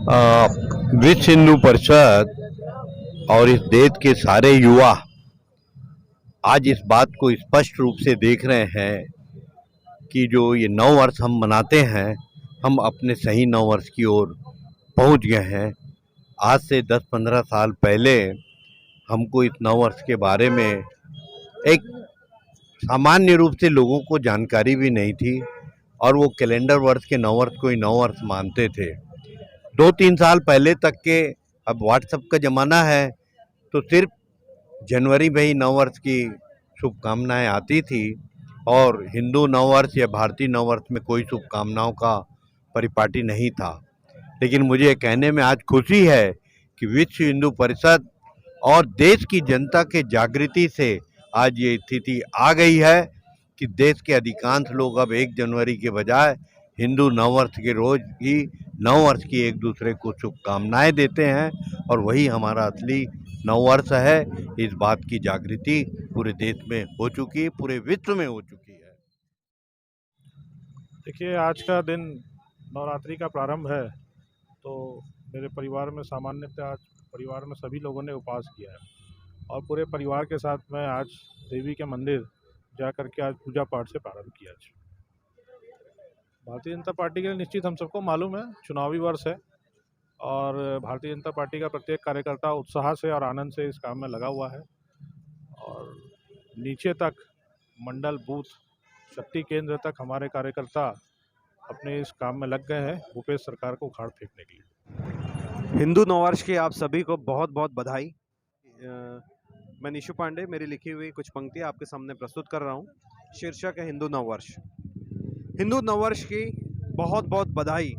अ, विश्व हिंदू परिषद और इस देश के सारे युवा आज इस बात को स्पष्ट रूप से देख रहे हैं कि जो ये नव वर्ष हम मनाते हैं, हम अपने सही नव वर्ष की ओर पहुंच गए हैं। आज से 10-15 साल पहले हमको इस नव वर्ष के बारे में एक सामान्य रूप से लोगों को जानकारी भी नहीं थी और वो कैलेंडर वर्ष के नव वर्ष को ही नव वर्ष मानते थे। 2-3 साल पहले तक के, अब व्हाट्सएप का ज़माना है तो सिर्फ जनवरी में ही नव वर्ष की शुभकामनाएं आती थी और हिंदू नव वर्ष या भारतीय नव वर्ष में कोई शुभकामनाओं का परिपाटी नहीं था। लेकिन मुझे ये कहने में आज खुशी है कि विश्व हिंदू परिषद और देश की जनता के जागृति से आज ये स्थिति आ गई है कि देश के अधिकांश लोग अब 1 जनवरी के बजाय हिंदू नव वर्ष के रोज ही नव वर्ष की एक दूसरे को शुभकामनाएं देते हैं और वही हमारा असली नव वर्ष है। इस बात की जागृति पूरे देश में हो चुकी है, पूरे विश्व में हो चुकी है। देखिए, आज का दिन नवरात्रि का प्रारंभ है, तो मेरे परिवार में सामान्यतः आज परिवार में सभी लोगों ने उपवास किया है और पूरे परिवार के साथ मैं आज देवी के मंदिर जा कर के आज पूजा पाठ से प्रारंभ किया। भारतीय जनता पार्टी के लिए निश्चित हम सबको मालूम है चुनावी वर्ष है और भारतीय जनता पार्टी का प्रत्येक कार्यकर्ता उत्साह से और आनंद से इस काम में लगा हुआ है और नीचे तक मंडल बूथ शक्ति केंद्र तक हमारे कार्यकर्ता अपने इस काम में लग गए हैं भूपेश सरकार को उखाड़ फेंकने के लिए। हिंदू नववर्ष की आप सभी को बहुत बहुत बधाई। मैं निशु पांडे मेरी लिखी हुई कुछ पंक्तियाँ आपके सामने प्रस्तुत कर रहा हूँ। शीर्षक है हिंदू नववर्ष। हिंदू नववर्ष की बहुत बहुत बधाई।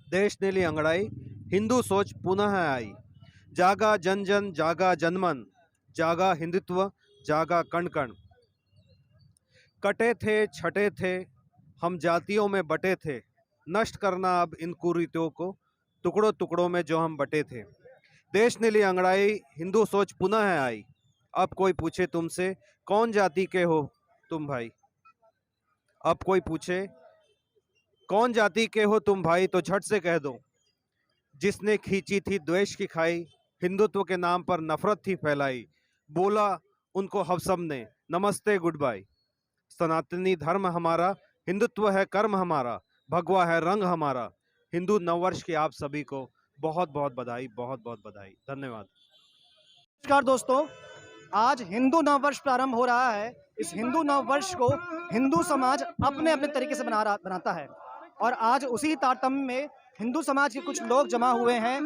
देश ने ली अंगड़ाई, हिंदू सोच पुनः आई। जागा जन जन, जागा जनमन, जागा हिंदुत्व, जागा कण कण। कटे थे छटे थे, हम जातियों में बटे थे। नष्ट करना अब इन कुरीतियों को, टुकड़ों टुकड़ों में जो हम बटे थे। देश ने ली अंगड़ाई, हिंदू सोच पुनः आई। अब कोई पूछे तुमसे कौन जाति के हो तुम भाई। अब कोई पूछे कौन जाति के हो तुम भाई, तो झट से कह दो जिसने खींची थी द्वेष की खाई। हिंदुत्व के नाम पर नफरत थी फैलाई। बोला उनको हम सब ने नमस्ते गुड बाय। सनातनी धर्म हमारा, हिंदुत्व है कर्म हमारा, भगवा है रंग हमारा। हिंदू नववर्ष की आप सभी को बहुत बहुत बधाई, बहुत बहुत बधाई। धन्यवाद। नमस्कार दोस्तों, आज हिंदू नववर्ष प्रारंभ हो रहा है। इस हिंदू नववर्ष को हिंदू समाज अपने अपने तरीके से बनाता है और आज उसी तारतम्य में हिंदू समाज के कुछ लोग जमा हुए हैं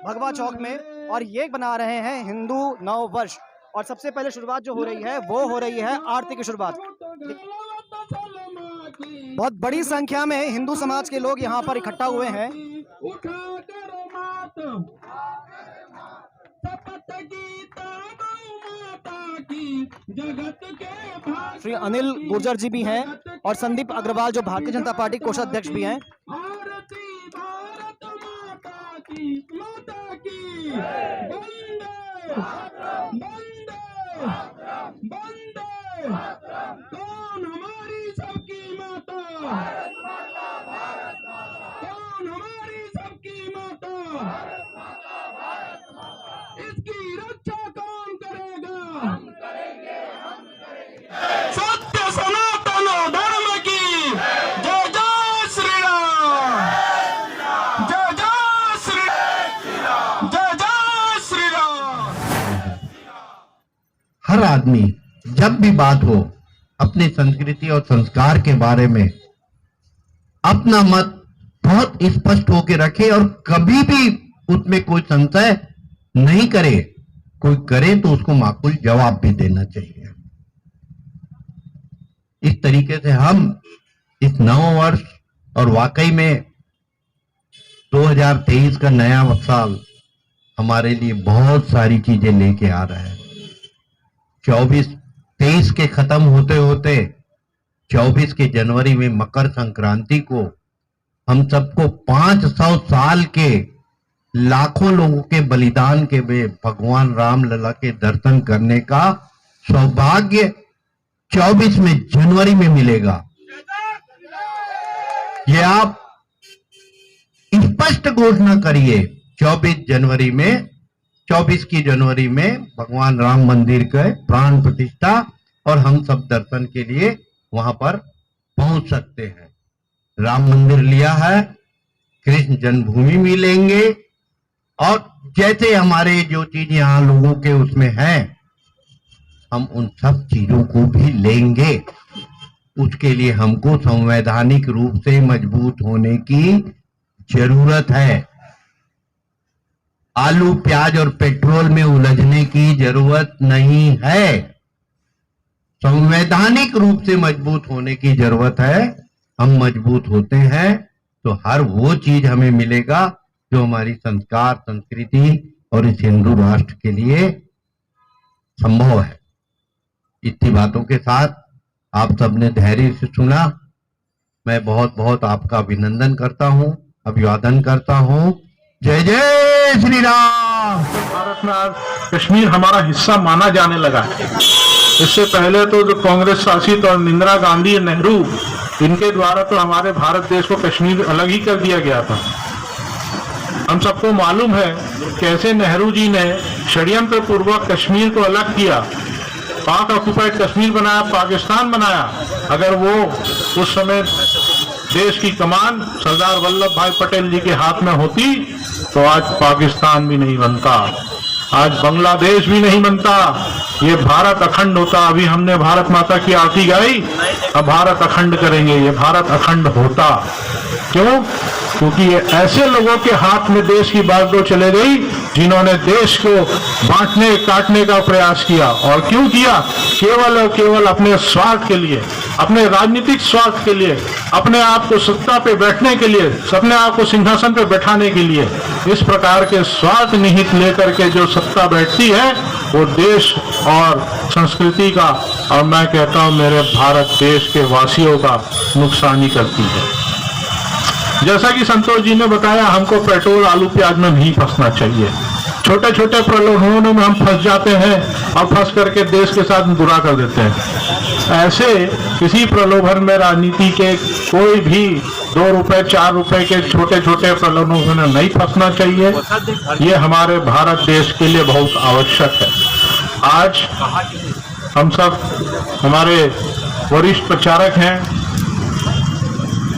भगवा चौक में और ये बना रहे हैं हिंदू नववर्ष। और सबसे पहले शुरुआत जो हो रही है वो हो रही है आरती की शुरुआत। बहुत बड़ी संख्या में हिंदू समाज के लोग यहाँ पर इकट्ठा हुए हैं। श्री अनिल गुर्जर जी भी हैं और संदीप अग्रवाल जो भारतीय जनता पार्टी कोषाध्यक्ष भी हैं। कौन हमारी सबकी माता, कौन हमारी सबकी माता, इसकी रक्षा कौन करेगा, हम करेंगे, हम करेंगे। सत्य सनातन धर्म की जय जय श्री राम, जय जय श्री राम, जय जय श्री राम। हर आदमी जब भी बात हो अपनी संस्कृति और संस्कार के बारे में अपना मत बहुत स्पष्ट होकर रखे और कभी भी उसमें कोई संशय नहीं करे। कोई करे तो उसको माकूल जवाब भी देना चाहिए। इस तरीके से हम इस नव वर्ष और वाकई में 2023 का नया साल हमारे लिए बहुत सारी चीजें लेके आ रहा है। 23 के खत्म होते होते 24 के जनवरी में मकर संक्रांति को हम सबको 500 साल के लाखों लोगों के बलिदान के में भगवान राम लला के दर्शन करने का सौभाग्य 24 में जनवरी में मिलेगा। ये आप स्पष्ट घोषणा करिए 24 की जनवरी में भगवान राम मंदिर के प्राण प्रतिष्ठा और हम सब दर्शन के लिए वहां पर पहुंच सकते हैं। राम मंदिर लिया है, कृष्ण जन्मभूमि भी लेंगे और जैसे हमारे जो चीज यहाँ लोगों के उसमें है हम उन सब चीजों को भी लेंगे। उसके लिए हमको संवैधानिक रूप से मजबूत होने की जरूरत है। आलू प्याज और पेट्रोल में उलझने की जरूरत नहीं है। संवैधानिक रूप से मजबूत होने की जरूरत है। हम मजबूत होते हैं तो हर वो चीज हमें मिलेगा जो हमारी संस्कार संस्कृति और इस हिंदू राष्ट्र के लिए संभव है। इतनी बातों के साथ आप सबने धैर्य से सुना। मैं बहुत बहुत आपका अभिनंदन करता हूं, अभिवादन करता हूं। जय जय श्री राम। भारत में आज कश्मीर हमारा हिस्सा माना जाने लगा है। इससे पहले तो जो कांग्रेस शासित और इंदिरा गांधी नेहरू इनके द्वारा तो हमारे भारत देश को कश्मीर अलग ही कर दिया गया था। हम सबको मालूम है कैसे नेहरू जी ने षड्यंत्र पूर्वक कश्मीर को अलग किया, पाक ऑक्युपाइड कश्मीर बनाया, पाकिस्तान बनाया। अगर वो उस समय देश की कमान सरदार वल्लभ भाई पटेल जी के हाथ में होती तो आज पाकिस्तान भी नहीं बनता, आज बांग्लादेश भी नहीं बनता, ये भारत अखंड होता। अभी हमने भारत माता की आरती गाई, अब भारत अखंड करेंगे, ये भारत अखंड होता। क्यों? क्योंकि ये ऐसे लोगों के हाथ में देश की बागडोर चले गई जिन्होंने देश को बांटने काटने का प्रयास किया। और क्यों किया? केवल और केवल अपने स्वार्थ के लिए, अपने राजनीतिक स्वार्थ के लिए, अपने आप को सत्ता पे बैठने के लिए, अपने आप को सिंहासन पे बैठाने के लिए। इस प्रकार के स्वार्थ निहित लेकर के जो सत्ता बैठती है वो देश और संस्कृति का, और मैं कहता हूं मेरे भारत देश के वासियों का नुकसान ही करती है। जैसा कि संतोष जी ने बताया, हमको पेट्रोल आलू प्याज में नहीं फंसना चाहिए। छोटे छोटे प्रलोभनों में हम फंस जाते हैं और फंस करके देश के साथ बुरा कर देते हैं। ऐसे किसी प्रलोभन में राजनीति के कोई भी 2 रुपए 4 रुपए के छोटे छोटे प्रलोभनों में नहीं फंसना चाहिए। ये हमारे भारत देश के लिए बहुत आवश्यक है। आज हम सब हमारे वरिष्ठ प्रचारक हैं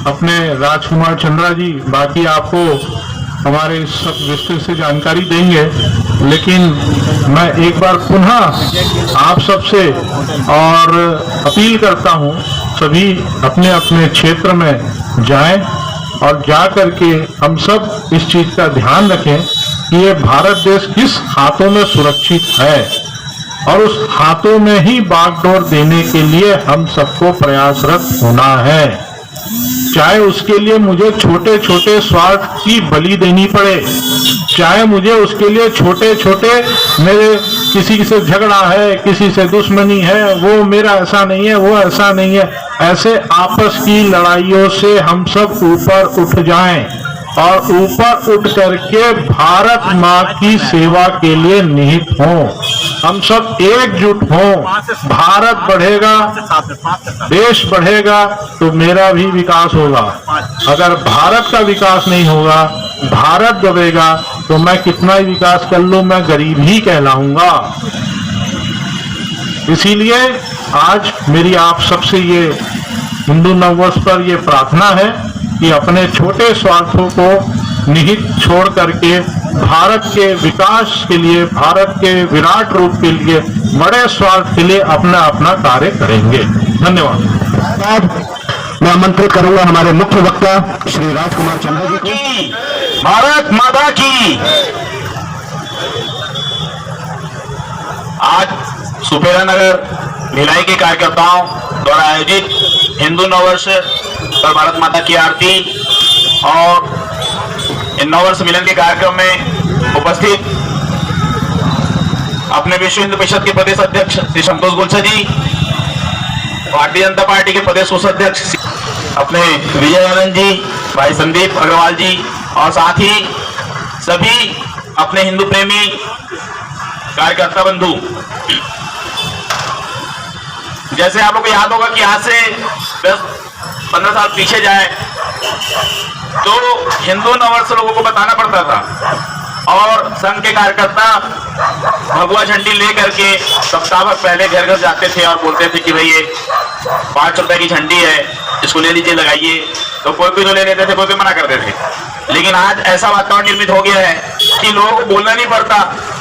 अपने राजकुमार चंद्रा जी, बाकी आपको हमारे सब विस्तृत से जानकारी देंगे। लेकिन मैं एक बार पुनः आप सबसे और अपील करता हूं, सभी अपने अपने क्षेत्र में जाएं और जा करके हम सब इस चीज का ध्यान रखें कि ये भारत देश किस हाथों में सुरक्षित है और उस हाथों में ही बागडोर देने के लिए हम सबको प्रयासरत होना है। चाहे उसके लिए मुझे छोटे छोटे स्वार्थ की बलि देनी पड़े, चाहे मुझे उसके लिए छोटे छोटे मेरे किसी से झगड़ा है, किसी से दुश्मनी है, वो मेरा ऐसा नहीं है, वो ऐसा नहीं है, ऐसे आपस की लड़ाइयों से हम सब ऊपर उठ जाएं और ऊपर उठ करके भारत माँ की सेवा के लिए निहित हों। हम सब एकजुट हों। भारत बढ़ेगा, देश बढ़ेगा तो मेरा भी विकास होगा। अगर भारत का विकास नहीं होगा, भारत दबेगा तो मैं कितना ही विकास कर लूं, मैं गरीब ही कहलाऊंगा। इसीलिए आज मेरी आप सबसे ये हिंदू नववर्ष पर ये प्रार्थना है कि अपने छोटे स्वार्थों को निहित छोड़ करके भारत के विकास के लिए, भारत के विराट रूप के लिए, बड़े स्वार्थ के लिए अपना अपना कार्य करेंगे। धन्यवाद। मैं आमंत्रित करूंगा हमारे मुख्य वक्ता श्री राजकुमार चंद्रा जी को। भारत माता की। आज सुपेरा नगर भिलाई के कार्यकर्ताओं द्वारा आयोजित हिंदू नववर्ष पर भारत माता की आरती और इन नववर्ष मिलन के कार्यक्रम में उपस्थित अपने विश्व हिंदू परिषद के प्रदेश अध्यक्ष श्री संतोष गुलछा जी, भारतीय जनता पार्टी के प्रदेश कोषाध्यक्ष अपने विजय आनंद जी, भाई संदीप अग्रवाल जी और साथ ही सभी अपने हिंदू प्रेमी कार्यकर्ता बंधु। जैसे आप लोग को याद होगा कि आज से 10-15 साल पीछे जाए तो हिंदू नववर्ष लोगों को बताना पड़ता था और संघ के कार्यकर्ता भगवा झंडी ले करके सप्ताह भर पहले घर घर जाते थे और बोलते थे कि भाई ये 5 रुपए की झंडी है, इसको ले लीजिए, लगाइए। तो कोई कोई तो ले लेते थे, कोई कोई मना करते थे। लेकिन आज ऐसा वातावरण निर्मित हो गया है कि लोगों को बोलना नहीं पड़ता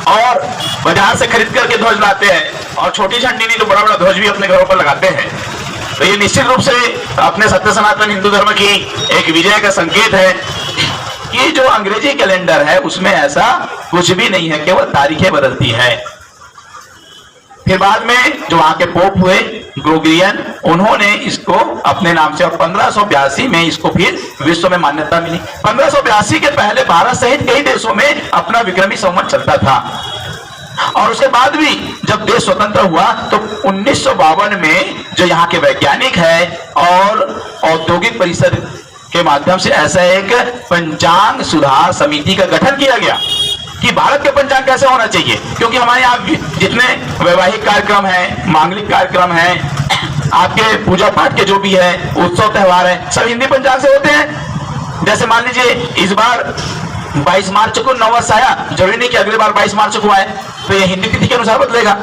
और बाजार से खरीद करके ध्वज लाते हैं और छोटी झंडी नहीं तो बड़ा बड़ा ध्वज भी अपने घरों पर लगाते हैं। तो ये निश्चित रूप से अपने सत्य सनातन हिंदू धर्म की एक विजय का संकेत है कि जो अंग्रेजी कैलेंडर है उसमें ऐसा कुछ भी नहीं है, केवल तारीखें बदलती है। फिर बाद में जो वहां के पोप हुए ग्रेगोरियन, उन्होंने इसको अपने नाम से और 1582 में इसको फिर विश्व में मान्यता मिली। 1582 के पहले भारत सहित कई देशों में अपना विक्रमी संवत चलता था और उसके बाद भी जब देश स्वतंत्र हुआ तो 1952 में जो यहाँ के वैज्ञानिक है और औद्योगिक परिषद के माध्यम से ऐसा एक पंचांग सुधार समिति का गठन किया गया कि भारत के पंचांग कैसे होना चाहिए, क्योंकि हमारे यहाँ जितने वैवाहिक कार्यक्रम हैं, मांगलिक कार्यक्रम हैं, आपके पूजा पाठ के जो भी है, उत्सव त्योहार है, सब हिंदी पंचांग से होते हैं। जैसे मान लीजिए इस बार 22 मार्च को नववर्ष आया, जरूरी नहीं कि अगली बार 22 मार्च को आए, तो ये हिंदी तिथि के अनुसार बदलेगा।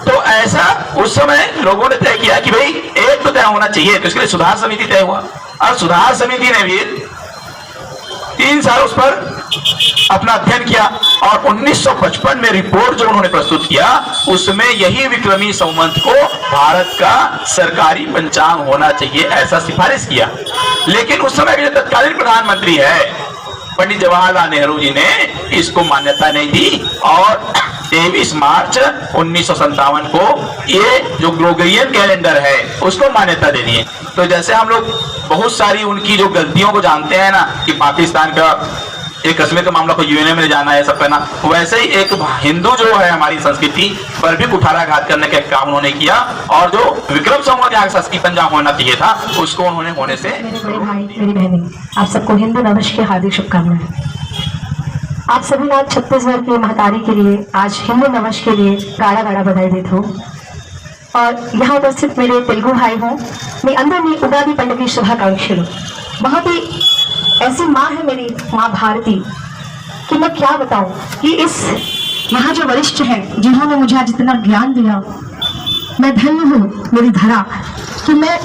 तो ऐसा उस समय लोगों ने तय किया कि भाई एक तो तय होना चाहिए, तो इसके लिए सुधार समिति तय हुआ और सुधार समिति ने भी 3 साल उस पर अपना अध्ययन किया और 1955 में रिपोर्ट जो उन्होंने प्रस्तुत किया उसमें यही विक्रमी संवत को भारत का सरकारी पंचांग होना चाहिए ऐसा सिफारिश किया। लेकिन उस समय के जो तत्कालीन प्रधानमंत्री है पंडित जवाहरलाल नेहरू जी ने इसको मान्यता नहीं दी और 23 मार्च 1957 को ये जो ग्रेगोरियन कैलेंडर है उसको मान्यता दे दी। तो जैसे हम लोग बहुत सारी उनकी जो गलतियों को जानते हैं ना कि पाकिस्तान का एक कश्मीर का मामला को यूएनए में जाना है सब करना, वैसे ही एक हिंदू जो है हमारी संस्कृति पर भी कुठाराघात करने का काम उन्होंने किया और जो विक्रम संवत यहाँ संस्कृति पंजाब होना चाहिए था उसको उन्होंने होने से। मेरे बड़े भाई मेरी बहनें, आप सबको हिंदू नववर्ष की हार्दिक शुभकामनाएं। आप सभी ना छत्तीसगढ़ के महतारी के लिए आज हिंदू नववर्ष के लिए गाड़ा गाड़ा बधाई देते हो और यहाँ उपस्थित मेरे तेलुगु भाई हो मी अंदर उगादी पंడుగ की शुभाकांक्षलु। बहुत ही ऐसी माँ है मेरी माँ भारती कि मैं क्या बताऊं कि इस यहाँ जो वरिष्ठ हैं जिन्होंने मुझे आज इतना ज्ञान दिया, मैं धन्य हूँ मेरी धरा कि मैं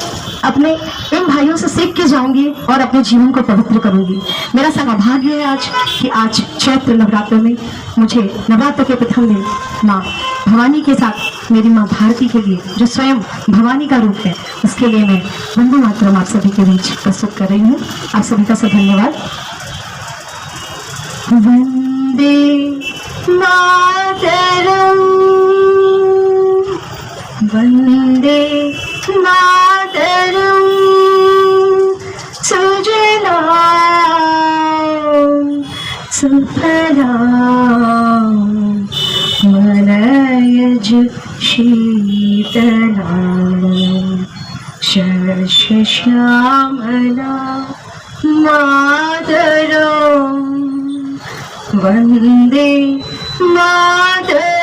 अपने इन भाइयों से सीख के जाऊंगी और अपने जीवन को पवित्र करूंगी। मेरा सौभाग्य है आज कि आज चैत्र नवरात्र में मुझे नवरात्र के प्रथम दिन माँ भवानी के साथ मेरी माँ भारती के लिए जो स्वयं भवानी का रूप है उसके लिए मैं वंदे मातरम आप सभी के बीच प्रस्तुत कर रही हूँ। आप सभी का सब धन्यवाद। वंदे मातरम वंदे मातरम सुजलां सुफलां मलयज शीतलां शस्यश्यामलां मातरं वन्दे मातरम्।